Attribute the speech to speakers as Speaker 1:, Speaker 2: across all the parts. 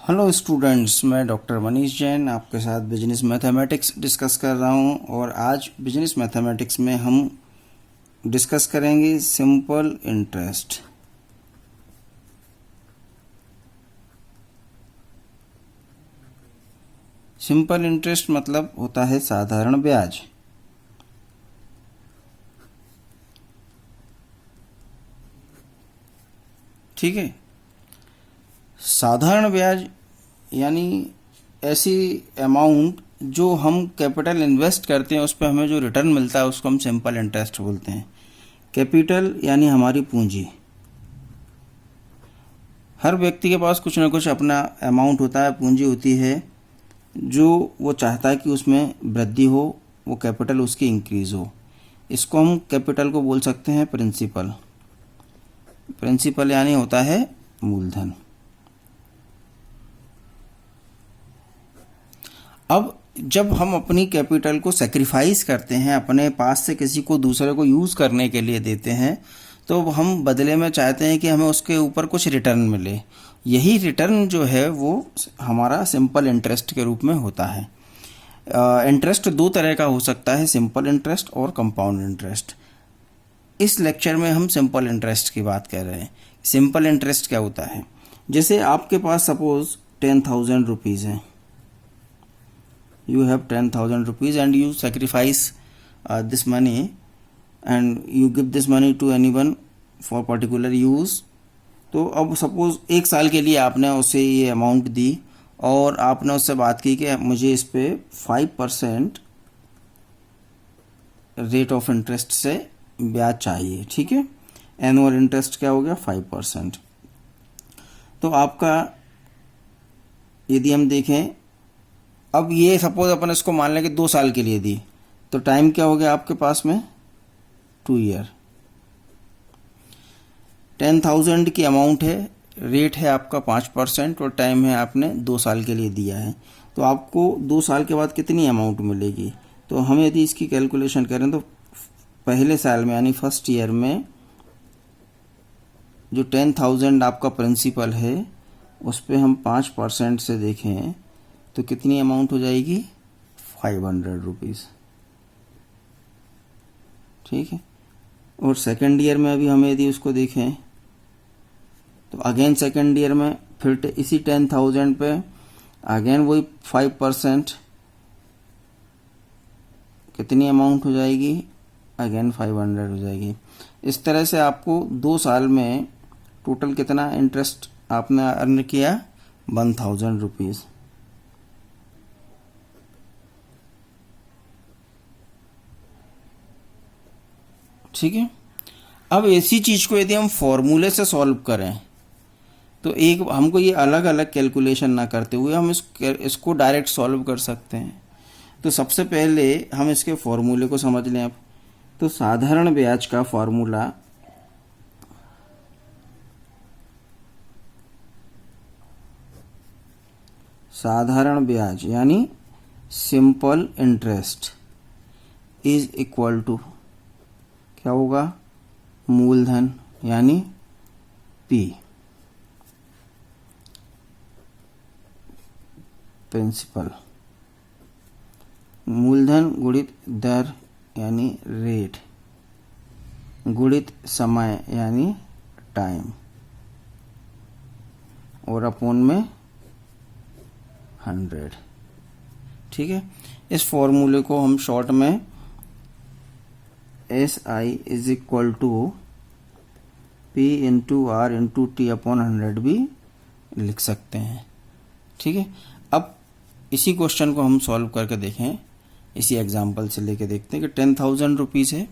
Speaker 1: Hello students, मैं doctor Manish Jain आपके साथ बिजनेस मैथमेटिक्स डिस्कस कर रहा हूं। और आज बिजनेस मैथमेटिक्स में हम डिस्कस करेंगे सिंपल इंटरेस्ट। सिंपल इंटरेस्ट मतलब होता है साधारण ब्याज। ठीक है, साधारण ब्याज यानी ऐसी अमाउंट जो हम कैपिटल इन्वेस्ट करते हैं उस पर हमें जो रिटर्न मिलता है उसको हम सिंपल इंटरेस्ट बोलते हैं। कैपिटल यानी हमारी पूंजी। हर व्यक्ति के पास कुछ ना कुछ अपना अमाउंट होता है, पूंजी होती है, जो वो चाहता है कि उसमें वृद्धि हो, वो कैपिटल उसकी इंक्रीज हो। इसको हम कैपिटल को बोल सकते हैं प्रिंसिपल। प्रिंसिपल यानी होता है मूलधन। अब जब हम अपनी कैपिटल को सेक्रीफाइस करते हैं, अपने पास से किसी को दूसरे को यूज़ करने के लिए देते हैं, तो हम बदले में चाहते हैं कि हमें उसके ऊपर कुछ रिटर्न मिले। यही रिटर्न जो है वो हमारा सिंपल इंटरेस्ट के रूप में होता है। इंटरेस्ट दो तरह का हो सकता है, सिंपल इंटरेस्ट और कंपाउंड इंटरेस्ट। इस लेक्चर में हम सिंपल इंटरेस्ट की बात कर रहे हैं। सिंपल इंटरेस्ट क्या होता है? जैसे आपके पास सपोज 10,000 रुपीज़ हैं। You have 10,000 rupees and you sacrifice this money and you give this money to anyone for particular use। तो अब सपोज एक साल के लिए आपने उसे ये अमाउंट दी और आपने उससे बात की कि मुझे इस पे 5% रेट ऑफ इंटरेस्ट से ब्याज चाहिए। ठीक है, एनुअल इंटरेस्ट क्या हो गया? 5%। तो आपका यदि हम देखें, अब ये सपोज अपन इसको मान लें कि 2 साल के लिए दी, तो टाइम क्या हो गया आपके पास में? 2 ईयर। 10,000 की अमाउंट है, रेट है आपका 5% और टाइम है आपने 2 साल के लिए दिया है। तो आपको 2 साल के बाद कितनी अमाउंट मिलेगी? तो हम यदि इसकी कैलकुलेशन करें तो पहले साल में यानी फर्स्ट ईयर में जो 10,000 आपका प्रिंसिपल है उस पर हम 5% से देखें तो कितनी अमाउंट हो जाएगी? 500 रुपीज़। ठीक है, और सेकेंड ईयर में अभी हमें यदि उसको देखें तो अगेन सेकेंड ईयर में फिर इसी 10,000 पे अगेन वही 5%, कितनी अमाउंट हो जाएगी? अगेन 500 हो जाएगी। इस तरह से आपको 2 साल में टोटल कितना इंटरेस्ट आपने अर्न किया? 1,000 रुपीज़। ठीक है, अब ऐसी चीज़ को यदि हम फॉर्मूले से सॉल्व करें तो एक हमको ये अलग अलग कैलकुलेशन ना करते हुए हम इसको डायरेक्ट सॉल्व कर सकते हैं। तो सबसे पहले हम इसके फॉर्मूले को समझ लें। अब तो साधारण ब्याज का फॉर्मूला साधारण ब्याज यानी simple interest is equal to क्या होगा? मूलधन यानी P, प्रिंसिपल। मूलधन गुणित दर यानी रेट गुणित समय यानी टाइम और अपॉन में 100। ठीक है, इस फॉर्मूले को हम शॉर्ट में SI is equal to P into R into T upon 100 भी लिख सकते हैं। ठीक है, अब इसी क्वेश्चन को हम सॉल्व करके देखें। इसी एग्जांपल से लेके देखते हैं कि 10,000 रुपीज़ है,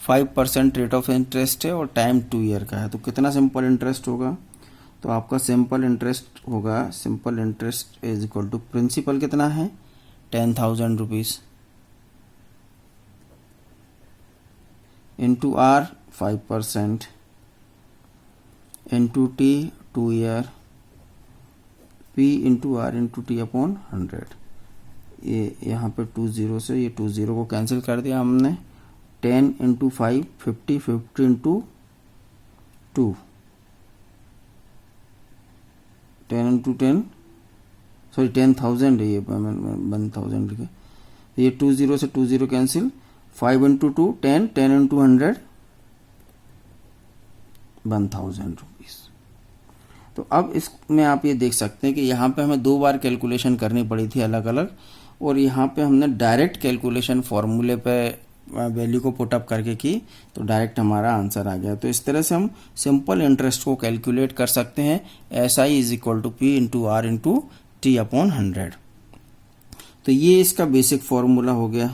Speaker 1: 5% रेट ऑफ इंटरेस्ट है और टाइम 2 ईयर का है। तो कितना सिंपल इंटरेस्ट होगा? तो आपका सिंपल इंटरेस्ट होगा, simple interest is equal to principal कितना है? 10,000 rupees into R 5% into T 2 year, P into R into T upon 100। ये यहाँ पे 20 से ये 20 को कैंसिल कर दिया हमने। 10 इंटू 5 50, 50 इंटू 2 10 into 10 सॉरी 10,000 है ये, 1,000 लिखे, ये 20 से 20 कैंसिल, 5 इंटू 2 10, 10 इंटू 100 1,000 रुपीज़। तो अब इसमें आप ये देख सकते हैं कि यहाँ पे हमें 2 बार कैलकुलेशन करनी पड़ी थी अलग अलग, और यहाँ पे हमने डायरेक्ट कैलकुलेशन फॉर्मूले पे वैल्यू को पुटअप करके की, तो डायरेक्ट हमारा आंसर आ गया। तो इस तरह से हम सिंपल इंटरेस्ट को कैलकुलेट कर सकते हैं, SI is equal to P into R into T upon 100। तो ये इसका बेसिक फॉर्मूला हो गया।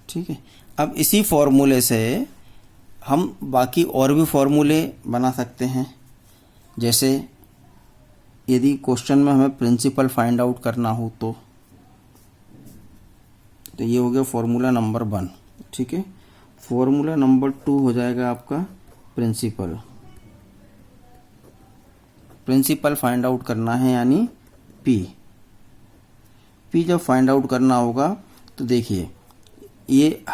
Speaker 1: ठीक है, अब इसी फॉर्मूले से हम बाकी और भी फॉर्मूले बना सकते हैं। जैसे यदि क्वेश्चन में हमें प्रिंसिपल फाइंड आउट करना हो तो ये हो गया फॉर्मूला नंबर 1। ठीक है, फॉर्मूला नंबर 2 हो जाएगा आपका प्रिंसिपल। प्रिंसिपल फाइंड आउट करना है यानी P जब फाइंड आउट करना होगा तो देखिए ये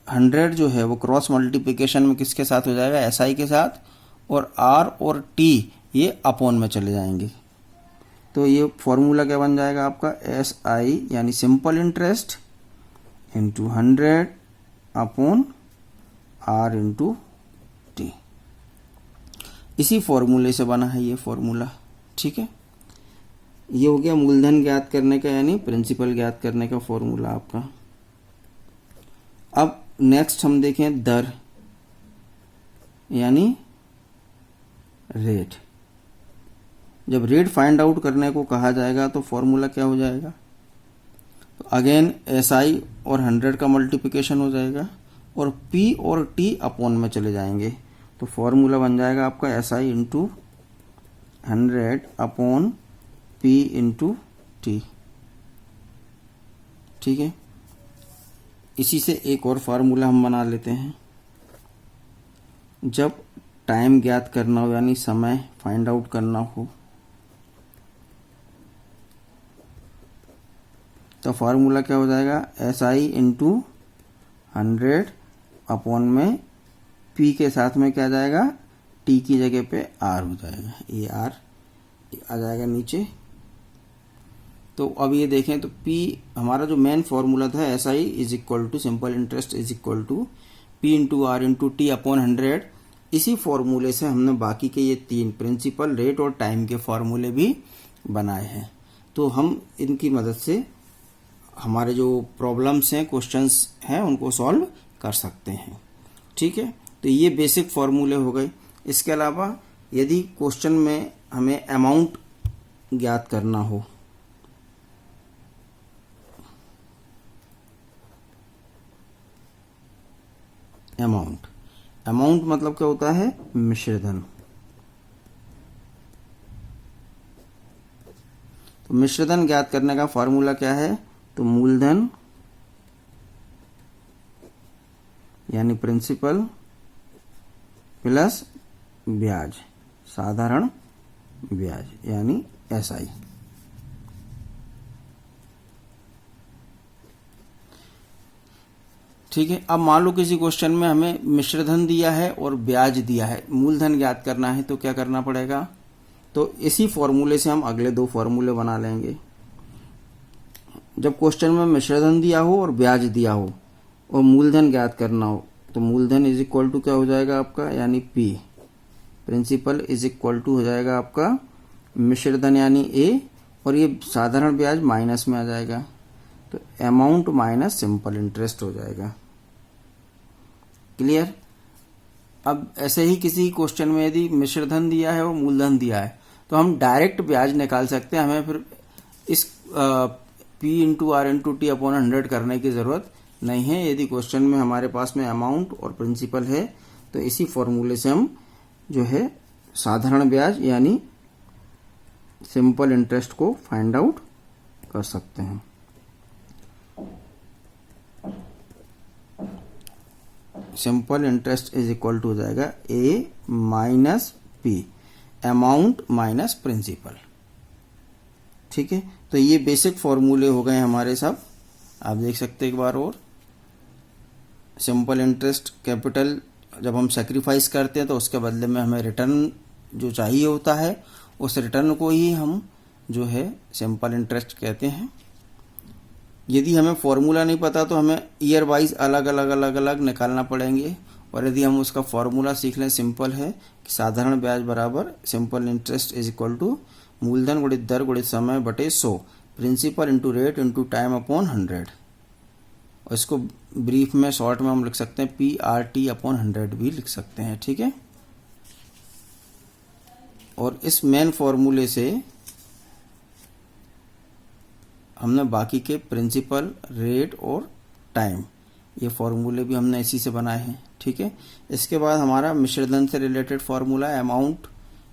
Speaker 1: 100 जो है वो क्रॉस मल्टीप्लिकेशन में किसके साथ हो जाएगा, SI के साथ, और R और T ये अपॉन में चले जाएंगे। तो ये फॉर्मूला क्या बन जाएगा आपका, SI यानी simple interest into 100 upon R into T। इसी फॉर्मूले से बना है ये फॉर्मूला। ठीक है, ये हो गया मूलधन ज्ञात करने का यानी प्रिंसिपल ज्ञात करने का फॉर्मूला आपका। अब नेक्स्ट हम देखें दर यानी रेट। जब रेट फाइंड आउट करने को कहा जाएगा तो फॉर्मूला क्या हो जाएगा, तो अगेन SI और 100 का मल्टीप्लिकेशन हो जाएगा और P और T अपॉन में चले जाएंगे। तो फॉर्मूला बन जाएगा आपका SI into 100 upon P into T। ठीक है, इसी से एक और फार्मूला हम बना लेते हैं। जब टाइम ज्ञात करना हो यानी समय फाइंड आउट करना हो तो फार्मूला क्या हो जाएगा, SI इंटू 100 अपॉन में P के साथ में क्या जाएगा, T की जगह पे R हो जाएगा, ये R आ जाएगा नीचे। तो अब ये देखें तो P हमारा जो मेन फॉर्मूला था SI is equal to simple interest is equal to P into R into T upon 100। इसी फॉर्मूले से हमने बाकी के ये 3 प्रिंसिपल, रेट और टाइम के फॉर्मूले भी बनाए हैं। तो हम इनकी मदद से हमारे जो प्रॉब्लम्स हैं, क्वेश्चंस हैं, उनको सॉल्व कर सकते हैं। ठीक है, तो ये बेसिक फॉर्मूले हो गए। इसके अलावा यदि क्वेश्चन में हमें अमाउंट ज्ञात करना हो, अमाउंट मतलब क्या होता है, मिश्रधन। तो मिश्रधन ज्ञात करने का फॉर्मूला क्या है, तो मूलधन यानी प्रिंसिपल प्लस ब्याज, साधारण ब्याज यानी SI। ठीक है, अब मान लो किसी क्वेश्चन में हमें मिश्रधन दिया है और ब्याज दिया है, मूलधन ज्ञात करना है, तो क्या करना पड़ेगा, तो इसी फॉर्मूले से हम अगले 2 फॉर्मूले बना लेंगे। जब क्वेश्चन में मिश्रधन दिया हो और ब्याज दिया हो और मूलधन ज्ञात करना हो तो मूलधन इज इक्वल टू क्या हो जाएगा आपका, यानी P, principal is equal to हो जाएगा आपका मिश्रधन यानी A, और ये साधारण ब्याज माइनस में आ जाएगा, तो अमाउंट माइनस सिंपल इंटरेस्ट हो जाएगा। क्लियर। अब ऐसे ही किसी क्वेश्चन में यदि मिश्रधन दिया है और मूलधन दिया है तो हम डायरेक्ट ब्याज निकाल सकते हैं, हमें फिर इस P into R into T upon 100 करने की जरूरत नहीं है। यदि क्वेश्चन में हमारे पास में अमाउंट और प्रिंसिपल है तो इसी फॉर्मूले से हम जो है साधारण ब्याज यानी सिंपल इंटरेस्ट को फाइंड आउट कर सकते हैं। Simple interest is equal to हो जाएगा A minus P, amount minus principal. ठीक है, तो ये बेसिक फॉर्मूले हो गए हमारे सब। आप देख सकते हैं एक बार और, सिंपल इंटरेस्ट कैपिटल जब हम सेक्रीफाइस करते हैं तो उसके बदले में हमें रिटर्न जो चाहिए होता है उस रिटर्न को ही हम जो है सिंपल इंटरेस्ट कहते हैं। यदि हमें फॉर्मूला नहीं पता तो हमें ईयर वाइज अलग अलग निकालना पड़ेंगे, और यदि हम उसका फॉर्मूला सीख लें, सिंपल है कि साधारण ब्याज बराबर simple interest is equal to मूलधन गुणित दर गुणित समय बटे 100, principal into rate into time upon 100। और इसको ब्रीफ में शॉर्ट में हम लिख सकते हैं PRT अपॉन 100 भी लिख सकते हैं, ठीक है। और इस मेन फॉर्मूले से हमने बाकी के प्रिंसिपल, रेट और टाइम, ये फॉर्मूले भी हमने इसी से बनाए हैं, ठीक है। इसके बाद हमारा मिश्रधन से रिलेटेड फॉर्मूला, अमाउंट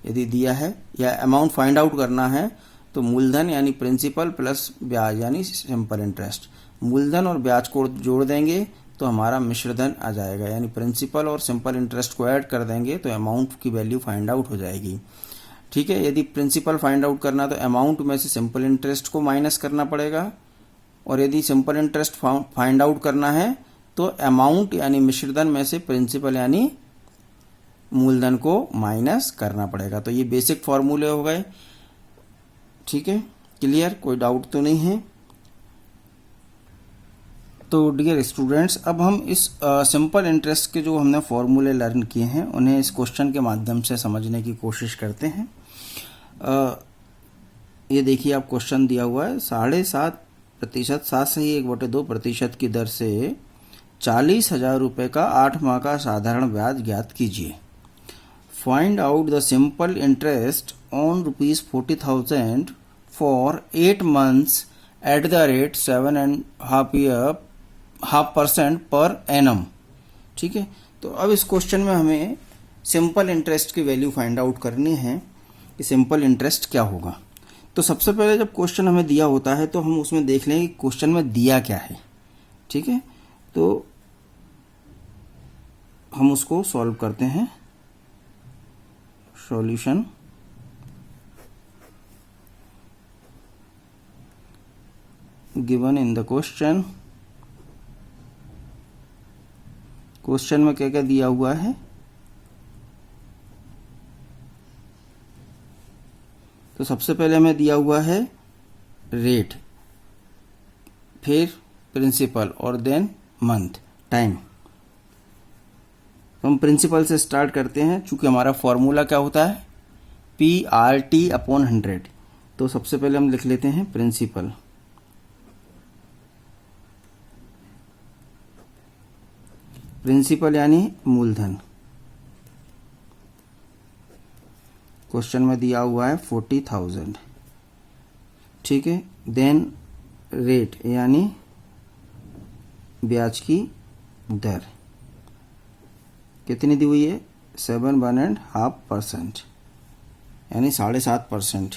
Speaker 1: यदि दिया है या अमाउंट फाइंड आउट करना है तो मूलधन यानी प्रिंसिपल प्लस ब्याज यानी सिंपल इंटरेस्ट, मूलधन और ब्याज को जोड़ देंगे तो हमारा मिश्रधन आ जाएगा, यानी प्रिंसिपल और सिंपल इंटरेस्ट को ऐड कर देंगे तो अमाउंट की वैल्यू फाइंड आउट हो जाएगी, ठीक है। यदि प्रिंसिपल फाइंड आउट करना तो अमाउंट में से सिंपल इंटरेस्ट को माइनस करना पड़ेगा, और यदि सिंपल इंटरेस्ट फाइंड आउट करना है तो अमाउंट यानी मिश्रधन में से प्रिंसिपल यानी मूलधन को माइनस करना पड़ेगा। तो ये बेसिक फॉर्मूले हो गए, ठीक है। क्लियर, कोई डाउट तो नहीं है। तो डियर स्टूडेंट्स, अब हम इस सिंपल इंटरेस्ट के जो हमने फॉर्मूले लर्न किए हैं उन्हें इस क्वेश्चन के माध्यम से समझने की कोशिश करते हैं। ये देखिए, आप क्वेश्चन दिया हुआ है 7.5%, 7 से ही 1/2% की दर से 40,000 रुपये का 8 माह का साधारण ब्याज ज्ञात कीजिए। Find out the simple interest on ₹40,000 for 8 months at the rate 7.5% per annum, ठीक है। तो अब इस क्वेश्चन में हमें सिंपल इंटरेस्ट की वैल्यू फाइंड आउट करनी है कि सिंपल इंटरेस्ट क्या होगा। तो सबसे पहले जब क्वेश्चन हमें दिया होता है तो हम उसमें देख लें कि क्वेश्चन में दिया क्या है, ठीक है। तो हम उसको सॉल्व करते हैं। Solution, given in the question, question में क्या क्या दिया हुआ है। तो सबसे पहले हमें दिया हुआ है रेट, फिर प्रिंसिपल और देन मंथ, टाइम। तो हम प्रिंसिपल से स्टार्ट करते हैं, चूंकि हमारा फॉर्मूला क्या होता है PRT अपॉन 100। तो सबसे पहले हम लिख लेते हैं प्रिंसिपल, प्रिंसिपल यानी मूलधन, क्वेश्चन में दिया हुआ है 40,000, ठीक है। देन रेट यानी ब्याज की दर कितनी दी हुई है 7.5% यानी 7.5%,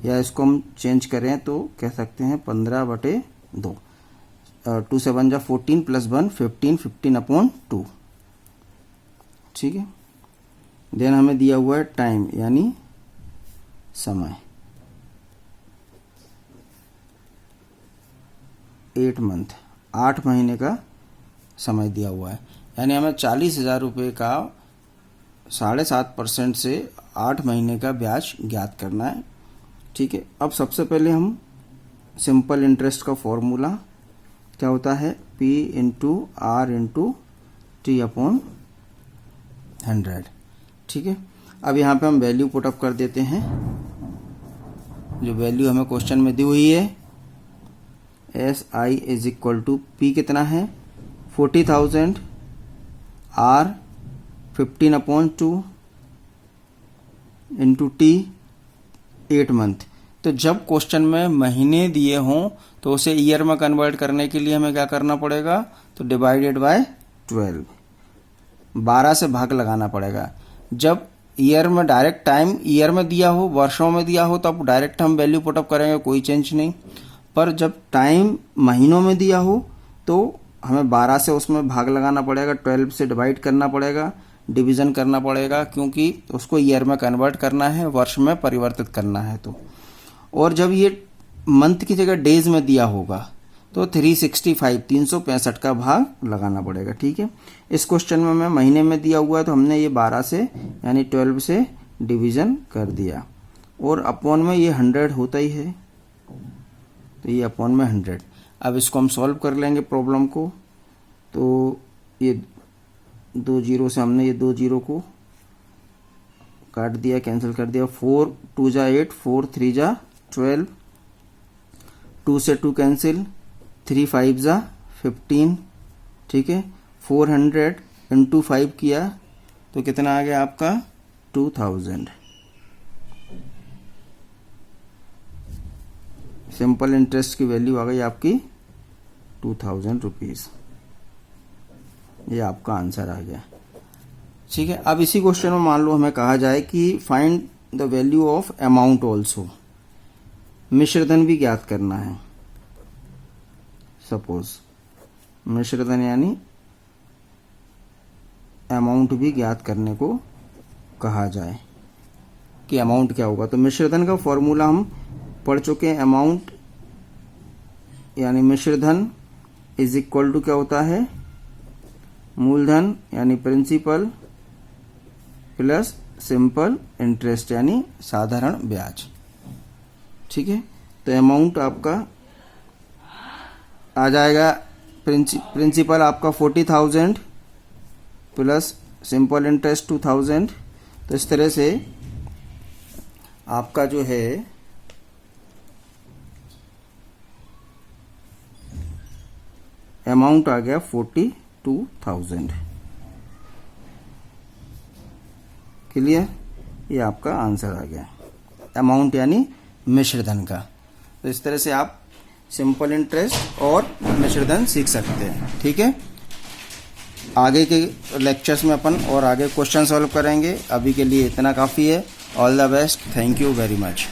Speaker 1: या इसको हम चेंज करें तो कह सकते हैं 15/2, 2 7 जा 14 + 1 15, 15/2, ठीक है। देन हमें दिया हुआ है टाइम यानी समय, 8 month, 8 महीने का समय दिया हुआ है, यानी हमें 40,000 रुपये का 7.5% से 8 महीने का ब्याज ज्ञात करना है, ठीक है। अब सबसे पहले हम सिंपल इंटरेस्ट का फॉर्मूला क्या होता है P × R × T अपॉन 100, ठीक है। अब यहाँ पे हम वैल्यू पुटअप कर देते हैं, जो वैल्यू हमें क्वेश्चन में दी हुई है। SI is equal to P कितना है 40,000, R 15/2 इंटू T 8 month। तो जब क्वेश्चन में महीने दिए हों तो उसे ईयर में कन्वर्ट करने के लिए हमें क्या करना पड़ेगा, तो डिवाइडेड बाय 12, 12 से भाग लगाना पड़ेगा। जब ईयर में डायरेक्ट टाइम ईयर में दिया हो, वर्षों में दिया हो, तो अब डायरेक्ट हम वैल्यू पुटअप करेंगे, कोई चेंज नहीं। पर जब टाइम महीनों में दिया हो तो हमें 12 से उसमें भाग लगाना पड़ेगा, 12 से डिवाइड करना पड़ेगा, डिवीज़न करना पड़ेगा, क्योंकि उसको ईयर में कन्वर्ट करना है, वर्ष में परिवर्तित करना है। तो और जब ये मंथ की जगह डेज में दिया होगा तो 365 का भाग लगाना पड़ेगा, ठीक है। इस क्वेश्चन में मैं महीने में दिया हुआ है तो हमने ये 12 से यानी 12 से डिवीज़न कर दिया, और अपॉन में ये 100 होता ही है, तो ये अपॉन में 100। अब इसको हम सॉल्व कर लेंगे प्रॉब्लम को। तो ये 2 जीरो से हमने ये 2 जीरो को काट दिया, कैंसिल कर दिया। 4 2 जा 8, 4 3 जा 12, 2 से 2 कैंसिल, 3 5 जा 15, ठीक है। 400 इंटू 5 किया तो कितना आ गया आपका 2000। सिंपल इंटरेस्ट की वैल्यू आ गई आपकी 2000 रुपीज़। ये आपका आंसर आ गया, ठीक है। अब इसी क्वेश्चन में मान लो हमें कहा जाए कि find the value of amount also, मिश्रधन भी ज्ञात करना है। सपोज मिश्रधन यानी अमाउंट भी ज्ञात करने को कहा जाए कि अमाउंट क्या होगा। तो मिश्रधन का फॉर्मूला हम पढ़ चुके हैं। अमाउंट यानी मिश्रधन इज इक्वल टू क्या होता है, मूलधन यानी प्रिंसिपल प्लस सिंपल इंटरेस्ट यानी साधारण ब्याज, ठीक है। तो अमाउंट आपका आ जाएगा, प्रिंसिपल आपका 40,000 प्लस सिंपल इंटरेस्ट 2000। तो इस तरह से आपका जो है अमाउंट आ गया 42,000। क्लियर, ये आपका आंसर आ गया, अमाउंट यानी मिश्रधन का। तो इस तरह से आप सिंपल इंटरेस्ट और मिश्रधन सीख सकते हैं, ठीक है। आगे के लेक्चर्स में अपन और आगे क्वेश्चन सॉल्व करेंगे। अभी के लिए इतना काफ़ी है। All the best, thank you very much.